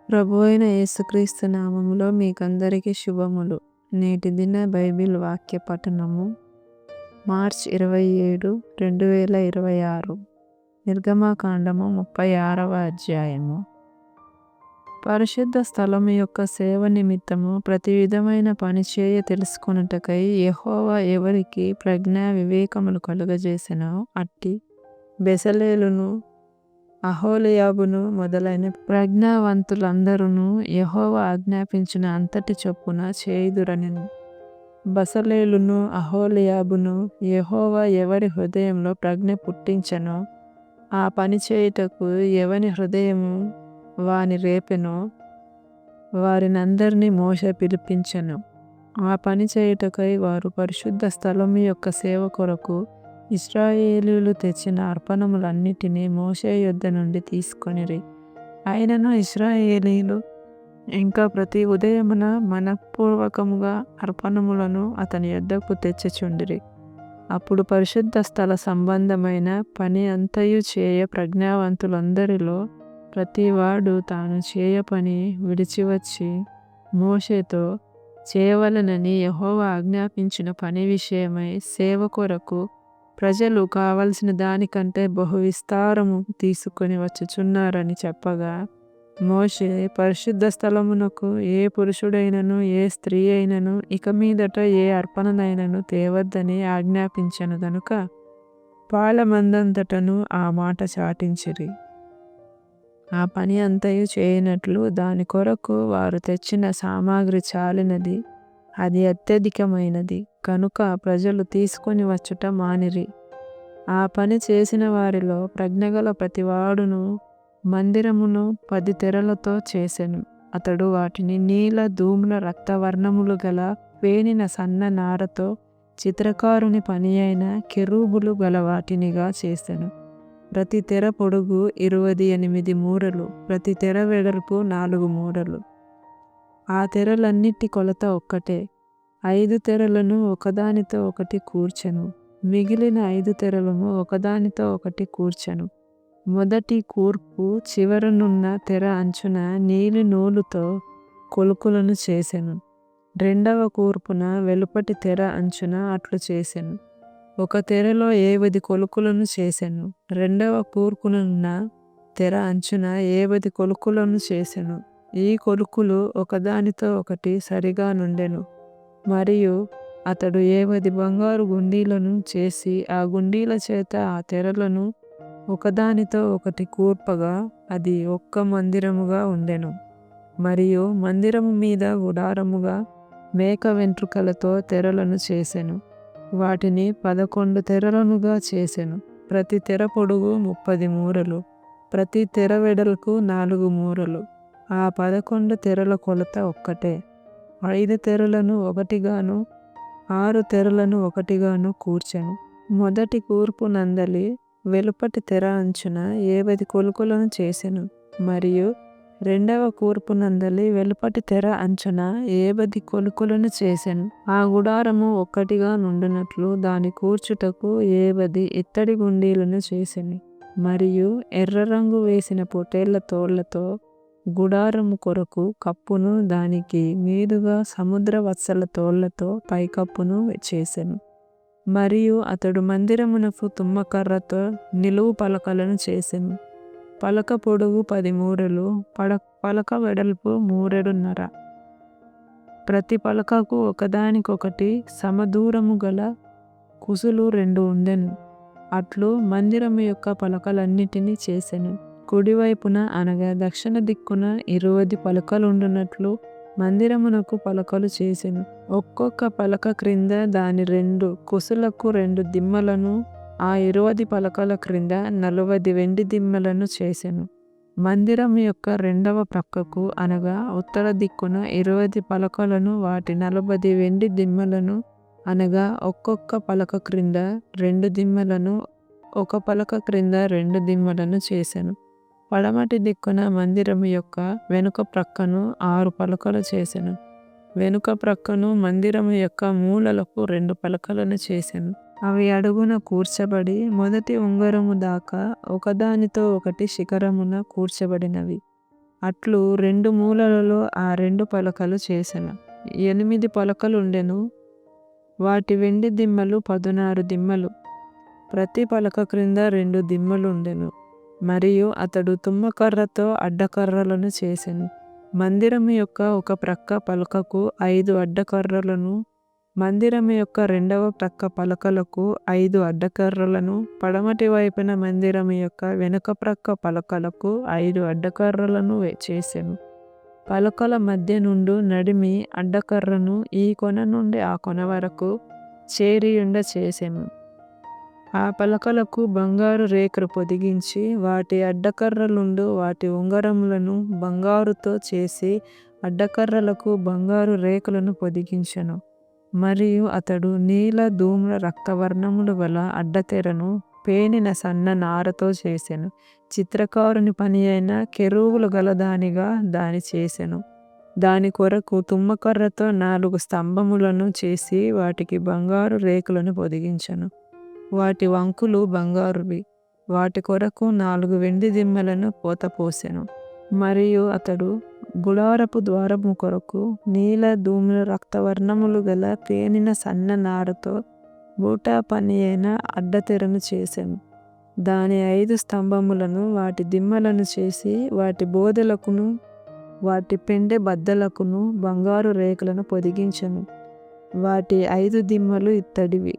ప్రభువైన యేసుక్రీస్తు నామములో మీకందరికీ శుభములు. నేటి దిన బైబిల్ వాక్య పఠనము మార్చ్ 27, 2026. నిర్గమకాండము 36వ అధ్యాయము. పరిశుద్ధ స్థలము యొక్క సేవ నిమిత్తము ప్రతి విధమైన పనిచేయ తెలుసుకొనుటకై యెహోవా ఎవరికి ప్రజ్ఞా వివేకములు కలుగజేసెనో అట్టి బెసలేలును అహోలియాబును మొదలైన ప్రజ్ఞావంతులందరూ యెహోవా ఆజ్ఞాపించిన అంతటి చొప్పున చేయుదురనెను. బెసలేలును అహోలియాబును యెహోవా ఎవరి హృదయంలో ప్రజ్ఞ పుట్టించెనో ఆ పని చేయుటకు ఎవని హృదయము వాని రేపెనో వారినందరినీ మోషే పిలిపించెను. ఆ పని చేయుటకై వారు పరిశుద్ధ స్థలము యొక్క సేవ కొరకు ఇశ్రాయేలీయులు తెచ్చిన అర్పణములన్నిటినీ మోషే యొద్ద నుండి తీసుకొనిరి. అయినను ఇశ్రాయేలీయులు ఇంకా ప్రతి ఉదయమున మనఃపూర్వకముగా అర్పణములను అతని యొద్దకు తెచ్చుచుండిరి. అప్పుడు పరిశుద్ధ స్థల సంబంధమైన పని అంతయు చేయ ప్రజ్ఞావంతులందరిలో ప్రతివాడు తాను చేయ పని విడిచివచ్చి మోషేతో చేయవలెనని యెహోవా ఆజ్ఞాపించిన పని విషయమై సేవ కొరకు ప్రజలు కావలసిన దానికంటే బహు విస్తారము తీసుకొని వచ్చుచున్నారని చెప్పగా, మోషే పరిశుద్ధ స్థలమునకు ఏ పురుషుడైనను ఏ స్త్రీ అయినను ఇక మీదట ఏ అర్పణనైనను తేవద్దని ఆజ్ఞాపించెను గనుక పాళెమందంతటను ఆ మాట చాటించిరి. ఆ పని అంతయు చేయనట్లు దాని కొరకు వారు తెచ్చిన సామాగ్రి చాలినది, అది అత్యధికమైనది కనుక ప్రజలు తీసుకొని వచ్చుట మానిరి. ఆ పని చేసిన వారిలో ప్రజ్ఞగల ప్రతివాడును మందిరమును 10 తెరలతో చేసెను. అతడు వాటిని నీల ధూమ్ర రక్తవర్ణములు గల పేనిన సన్న నారతో చిత్రకారుని పని అయిన కెరూబులు గల వాటినిగా చేసెను. ప్రతి తెర పొడుగు 28 మూరలు, ప్రతి తెర వెడల్పు 4 మూరలు. ఆ తెరలన్నిటి కొలత ఒక్కటే. 5 తెరలను ఒకదానితో ఒకటి కూర్చెను. మిగిలిన 5 తెరలను ఒకదానితో ఒకటి కూర్చెను. మొదటి కూర్పు చివరనున్న తెర అంచున నీలి నూలుతో కొలుకులను చేసెను. రెండవ కూర్పున వెలుపటి తెర అంచున అట్లు చేసెను. ఒక తెరలో 7 కొలుకులను చేసెను. రెండవ కూర్పునున్న తెర అంచున 7 కొలుకులను చేసెను. ఈ కొలుకులు ఒకదానితో ఒకటి సరిగా నుండెను. మరియు అతడు 7 బంగారు గుండీలను చేసి ఆ గుండీల చేత ఆ తెరలను ఒకదానితో ఒకటి కూర్పగా అది ఒక్క మందిరముగా ఉండెను. మరియు మందిరము మీద గుడారముగా మేక వెంట్రుకలతో తెరలను చేసెను. వాటిని 11 తెరలనుగా చేసెను. ప్రతి తెర పొడుగు 30 మూరలు, ప్రతి తెర వెడల్పు 4 మూరలు. ఆ 11 తెరల కొలత ఒక్కటే. 5 తెరలను ఒకటిగాను 6 తెరలను ఒకటిగాను కూర్చెను. మొదటి కూర్పు నందలి వెలుపటి తెర అంచున 7 కొలుకులను చేసెను. మరియు రెండవ కూర్పు నందలి వెలుపటి తెర అంచున 7 కొలుకులను చేసెను. ఆ గుడారము ఒక్కటిగా నుండునట్లు దాని కూర్చుటకు 7 ఇత్తడి గుండీలను చేసెను. మరియు ఎర్ర రంగు వేసిన పొటేళ్ల తోళ్లతో గుడారము కొరకు కప్పును, దానికి మీదుగా సముద్ర వత్సల తోళ్లతో పైకప్పును చేసెను. మరియు అతడు మందిరమునకు తుమ్మకర్రతో నిలువు పలకలను చేసెను. పలక పొడుగు 10 మూరలు, పలక వెడల్పు 1.5 మూరెడు. ప్రతి పలకకు ఒకదానికొకటి సమదూరము గల కుసులు 2 ఉండెను. అట్లు మందిరము యొక్క పలకలన్నిటినీ చేసెను. కుడివైపున అనగా దక్షిణ దిక్కున 20 పలకలుండునట్లు మందిరమునకు పలకలు చేసెను. ఒక్కొక్క పలక క్రింద దాని 2 కుసులకు 2 దిమ్మలను, ఆ 20 పలకల క్రింద 40 వెండి దిమ్మలను చేసెను. మందిరం యొక్క రెండవ ప్రక్కకు అనగా ఉత్తర దిక్కున 20 పలకలను, వాటి 40 వెండి దిమ్మలను అనగా ఒక్కొక్క పలక క్రింద 2 దిమ్మలను, ఒక పలక క్రింద 2 దిమ్మలను చేసెను. పడమటి దిక్కున మందిరము యొక్క వెనుక ప్రక్కను 6 పలకలు చేసెను. వెనుక ప్రక్కను మందిరము యొక్క మూలలకు 2 పలకలను చేసెను. అవి అడుగున కూర్చబడి మొదటి ఉంగరము దాకా ఒకదానితో ఒకటి శిఖరమున కూర్చబడినవి. అట్లు 2 మూలలలో ఆ 2 పలకలు చేసెను. 8 పలకలుండెను. వాటి వెండి దిమ్మలు 16 దిమ్మలు. ప్రతి పలక క్రింద 2 దిమ్మలుండెను. మరియు అతడు తుమ్మకర్రతో అడ్డకర్రలను చేసెను. మందిరము యొక్క ఒక ప్రక్క పలకకు 5 అడ్డకర్రలను, మందిరము యొక్క రెండవ ప్రక్క పలకలకు 5 అడ్డకర్రలను, పడమటి వైపున మందిరము యొక్క వెనుక ప్రక్క పలకలకు 5 అడ్డకర్రలను చేసెను. పలకల మధ్య నుండు నడిమి అడ్డకర్రను ఈ కొన నుండి ఆ కొన వరకు చేరియుండ చేసెను. ఆ పలకలకు బంగారు రేకులు పొదిగించి వాటి అడ్డకర్రలుండు వాటి ఉంగరములను బంగారుతో చేసి అడ్డకర్రలకు బంగారు రేకులను పొదిగించెను. మరియు అతడు నీల ధూమ్ర రక్తవర్ణములు గల అడ్డతెరను పేనిన సన్న నారతో చేసెను. చిత్రకారుని పని అయిన కెరూబులు గలదానిగా దాని చేసెను. దాని కొరకు తుమ్మకర్రతో 4 స్తంభములను చేసి వాటికి బంగారు రేకులను పొదిగించెను. వాటి వంకులు బంగారువి. వాటి కొరకు 4 వెండి దిమ్మలను పోతపోసెను. మరియు అతడు గుడారపు ద్వారము కొరకు నీల ధూమ్ర రక్తవర్ణములు గల పేనిన సన్న నారతో బూటా పని అయిన అడ్డతెరను చేసెను. దాని 5 స్తంభములను వాటి దిమ్మలను చేసి వాటి బోదెలకును వాటి పెండె బద్దలకును బంగారు రేకులను పొదిగించెను. వాటి 5 దిమ్మలు ఇత్తడివి.